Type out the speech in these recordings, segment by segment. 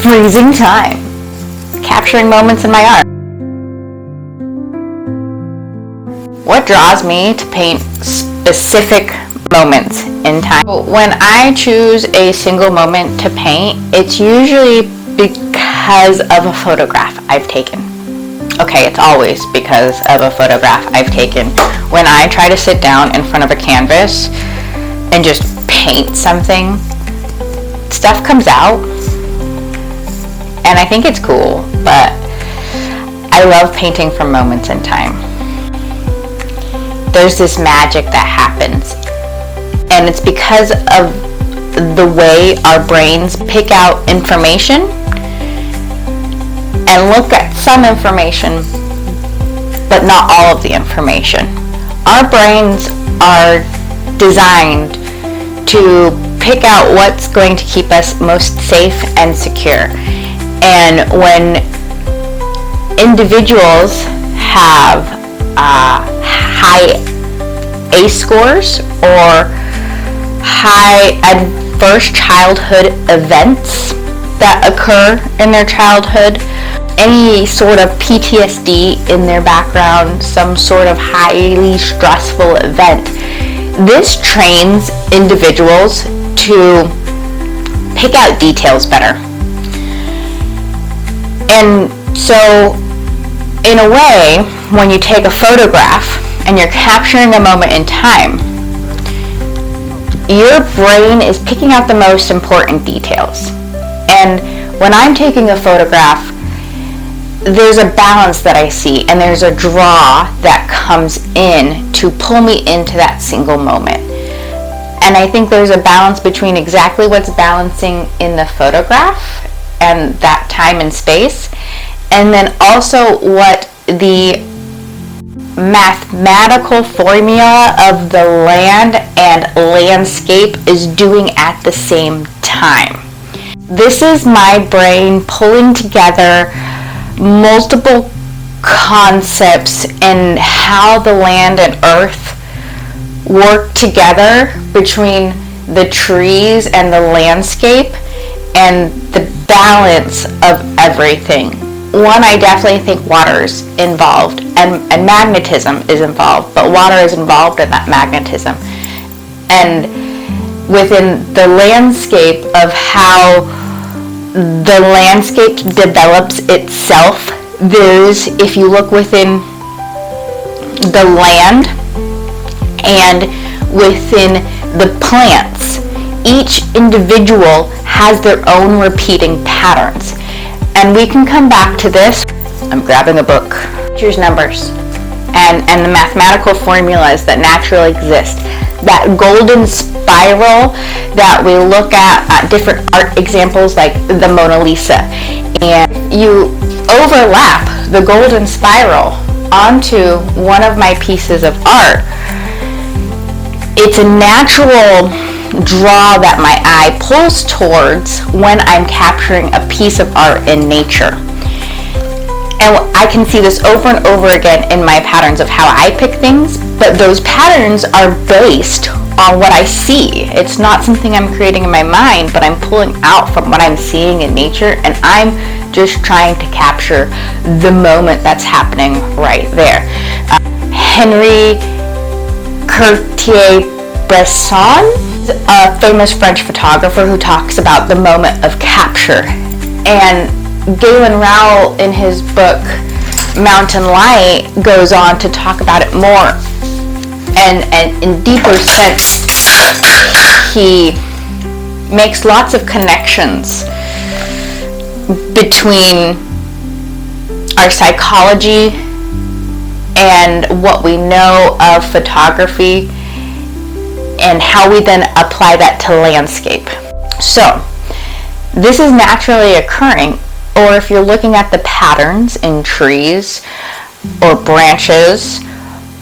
freezing time, capturing moments in my art. What draws me to paint specific moments in time? When I choose a single moment to paint, it's usually because of a photograph I've taken. Okay, it's always because of a photograph I've taken. When I try to sit down in front of a canvas and just paint something, stuff comes out, and I think it's cool, but I love painting from moments in time. There's this magic that happens, and it's because of the way our brains pick out information and look at some information, but not all of the information. Our brains are designed to pick out what's going to keep us most safe and secure. And when individuals have high ACE scores or high adverse childhood events that occur in their childhood, any sort of PTSD in their background, some sort of highly stressful event, this trains individuals to pick out details better. And so, in a way, when you take a photograph and you're capturing a moment in time, your brain is picking out the most important details. And when I'm taking a photograph, there's a balance that I see, and there's a draw that comes in to pull me into that single moment. And I think there's a balance between exactly what's balancing in the photograph and that time and space, and then also what the mathematical formula of the land and landscape is doing at the same time. This is my brain pulling together multiple concepts and how the land and earth work together between the trees and the landscape and the balance of everything. One, I definitely think water is involved and magnetism is involved, but water is involved in that magnetism. And within the landscape of how the landscape develops itself, there's, if you look within the land and within the plants, each individual has their own repeating patterns. And we can come back to this. I'm grabbing a book. Here's numbers and the mathematical formulas that naturally exist. That golden spiral that we look at different art examples like the Mona Lisa, and you overlap the golden spiral onto one of my pieces of art, it's a natural draw that my eye pulls towards when I'm capturing a piece of art in nature. And I can see this over and over again in my patterns of how I pick things, but those patterns are based on what I see. It's not something I'm creating in my mind, but I'm pulling out from what I'm seeing in nature, and I'm just trying to capture the moment that's happening right there. Henri Cartier-Bresson, a famous French photographer who talks about the moment of capture. And Galen Rowell, in his book Mountain Light, goes on to talk about it more. And in deeper sense, he makes lots of connections between our psychology and what we know of photography, and how we then apply that to landscape. So this is naturally occurring, or if you're looking at the patterns in trees or branches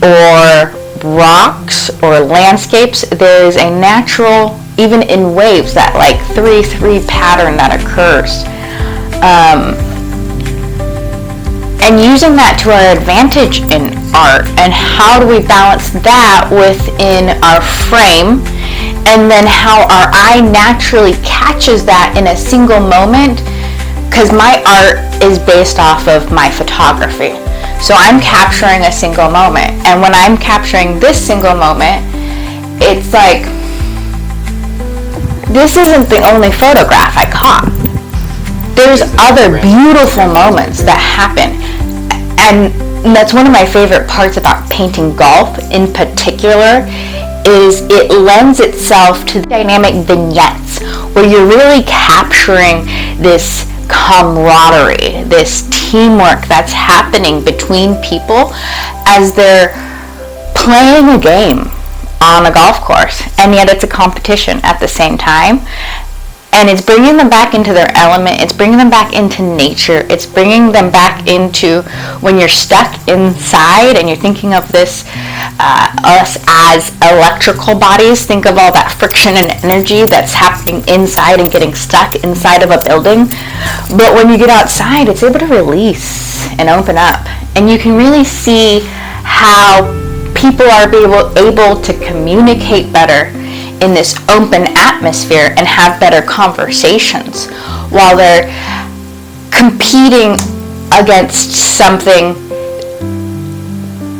or rocks or landscapes, there is a natural, even in waves, that like 3-3 pattern that occurs. And using that to our advantage in art, and how do we balance that within our frame, and then how our eye naturally catches that in a single moment because my art is based off of my photography. So I'm capturing a single moment, and when I'm capturing this single moment, it's like, this isn't the only photograph I caught. There's other beautiful moments that happen, and that's one of my favorite parts about painting golf in particular, is it lends itself to dynamic vignettes where you're really capturing this camaraderie, this teamwork that's happening between people as they're playing a game on a golf course, and yet it's a competition at the same time. And it's bringing them back into their element, it's bringing them back into nature, it's bringing them back into when you're stuck inside and you're thinking of this, us as electrical bodies. Think of all that friction and energy that's happening inside and getting stuck inside of a building. But when you get outside, it's able to release and open up. And you can really see how people are able to communicate better in this open atmosphere and have better conversations while they're competing against something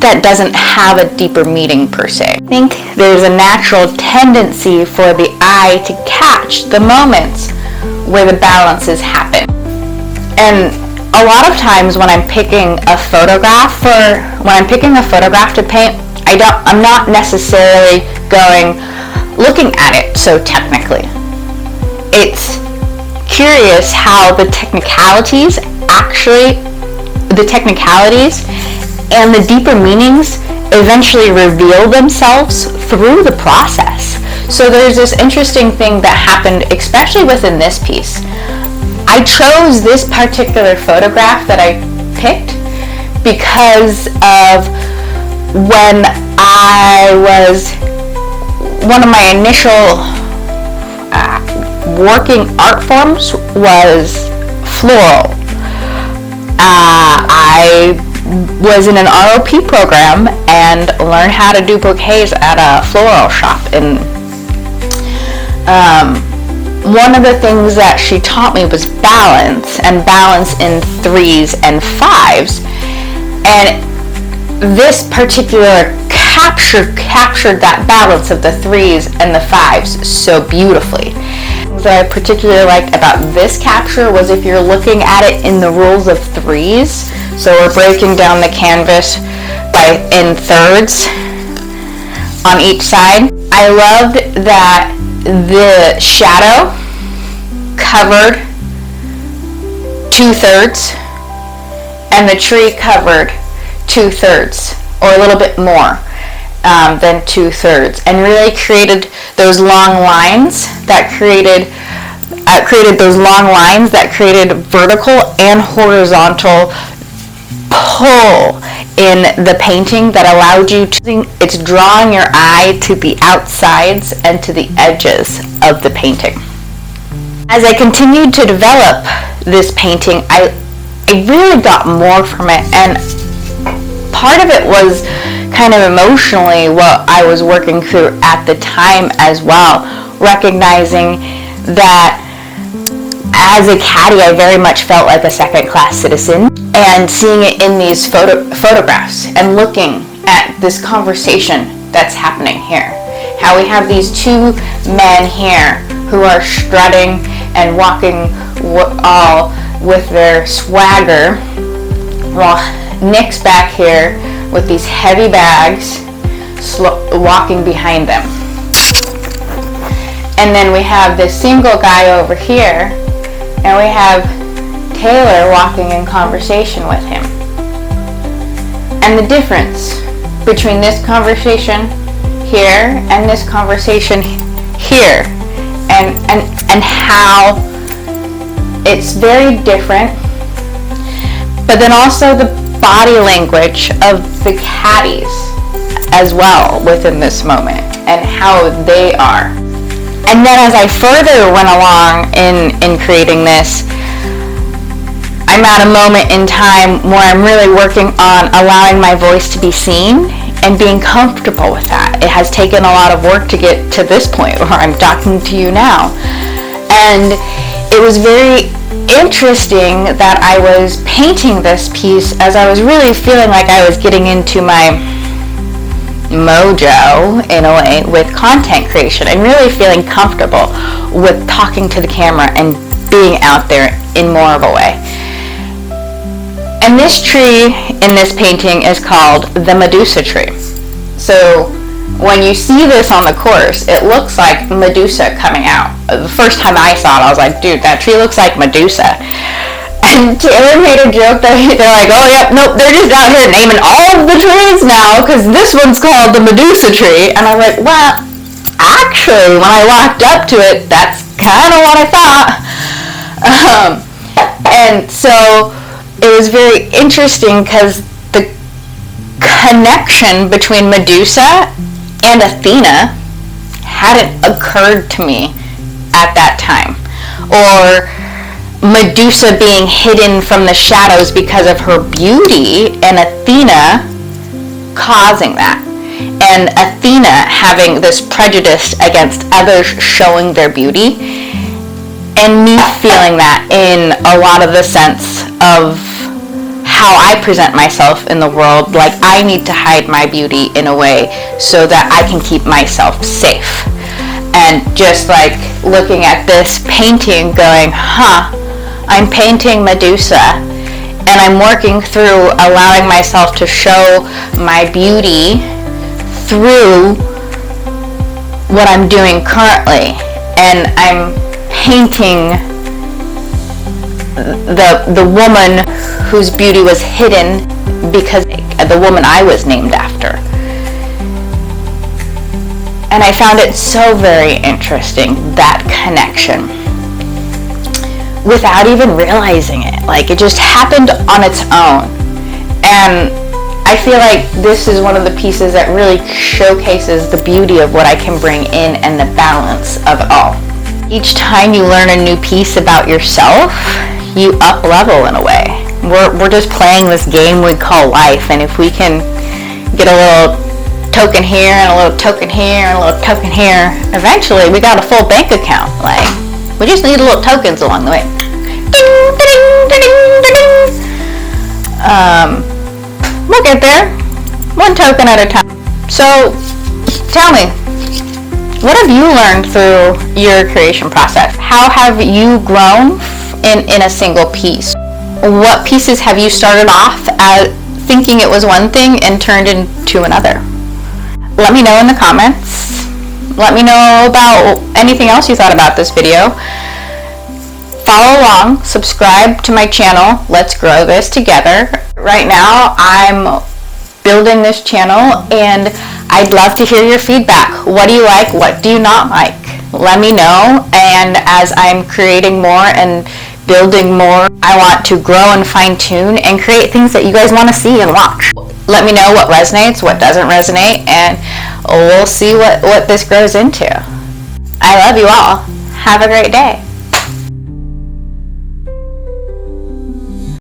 that doesn't have a deeper meaning per se. I think there's a natural tendency for the eye to catch the moments where the balances happen. And a lot of times when I'm picking a photograph to paint, I'm not necessarily looking at it so technically. It's curious how the technicalities and the deeper meanings eventually reveal themselves through the process. So there's this interesting thing that happened, especially within this piece. I chose this particular photograph that I picked because of when I was one of my initial working art forms was floral. I was in an ROP program and learned how to do bouquets at a floral shop. And one of the things that she taught me was balance, and balance in 3s and 5s. And this particular captured that balance of the 3s and the 5s so beautifully. What I particularly liked about this capture was if you're looking at it in the rules of 3s, so we're breaking down the canvas in 3rds on each side. I loved that the shadow covered 2/3 and the tree covered 2/3, or a little bit more than 2/3, and really created those long lines that created vertical and horizontal pull in the painting that allowed you to, it's drawing your eye to the outsides and to the edges of the painting. As I continued to develop this painting, I really got more from it, and part of it was kind of emotionally what I was working through at the time as well, recognizing that as a caddy I very much felt like a second-class citizen, and seeing it in these photographs and looking at this conversation that's happening here. How we have these two men here who are strutting and walking all with their swagger, while Nick's back here with these heavy bags walking behind them. And then we have this single guy over here, and we have Taylor walking in conversation with him. And the difference between this conversation here and this conversation here, and how it's very different, but then also the body language of the caddies as well within this moment and how they are. And then as I further went along in creating this, I'm at a moment in time where I'm really working on allowing my voice to be seen and being comfortable with that. It has taken a lot of work to get to this point where I'm talking to you now. And it was very interesting that I was painting this piece as I was really feeling like I was getting into my mojo in a way with content creation and really feeling comfortable with talking to the camera and being out there in more of a way. And this tree in this painting is called the Medusa tree. So when you see this on the course, it looks like Medusa coming out. The first time I saw it, I was like, dude, that tree looks like Medusa. And Taylor made a joke that they're like, oh, yep, nope, they're just out here naming all of the trees now because this one's called the Medusa tree. And I'm like, well, actually, when I walked up to it, that's kind of what I thought. And so it was very interesting because the connection between Medusa and Athena hadn't occurred to me at that time. Or Medusa being hidden from the shadows because of her beauty and Athena causing that. And Athena having this prejudice against others showing their beauty, and me feeling that in a lot of the sense of how I present myself in the world, like I need to hide my beauty in a way so that I can keep myself safe. And just like looking at this painting going, I'm painting Medusa, and I'm working through allowing myself to show my beauty through what I'm doing currently. And I'm painting the woman whose beauty was hidden because the woman I was named after. And I found it so very interesting, that connection, without even realizing it. Like, it just happened on its own. And I feel like this is one of the pieces that really showcases the beauty of what I can bring in and the balance of it all. Each time you learn a new piece about yourself, you up level in a way. We're just playing this game we call life, and if we can get a little token here and a little token here and a little token here, eventually we got a full bank account. Like, we just need little tokens along the way. Ding, ding, ding, ding, ding. We'll get there, one token at a time. So tell me, what have you learned through your creation process? How have you grown in a single piece? What pieces have you started off as thinking it was one thing and turned into another? Let me know in the comments. Let me know about anything else you thought about this video. Follow along, subscribe to my channel. Let's grow this together. Right now, I'm building this channel, and I'd love to hear your feedback. What do you like? What do you not like? Let me know. And as I'm creating more and building more, I want to grow and fine-tune and create things that you guys want to see and watch. Let me know what resonates, what doesn't resonate, and we'll see what this grows into. I love you all. Have a great day.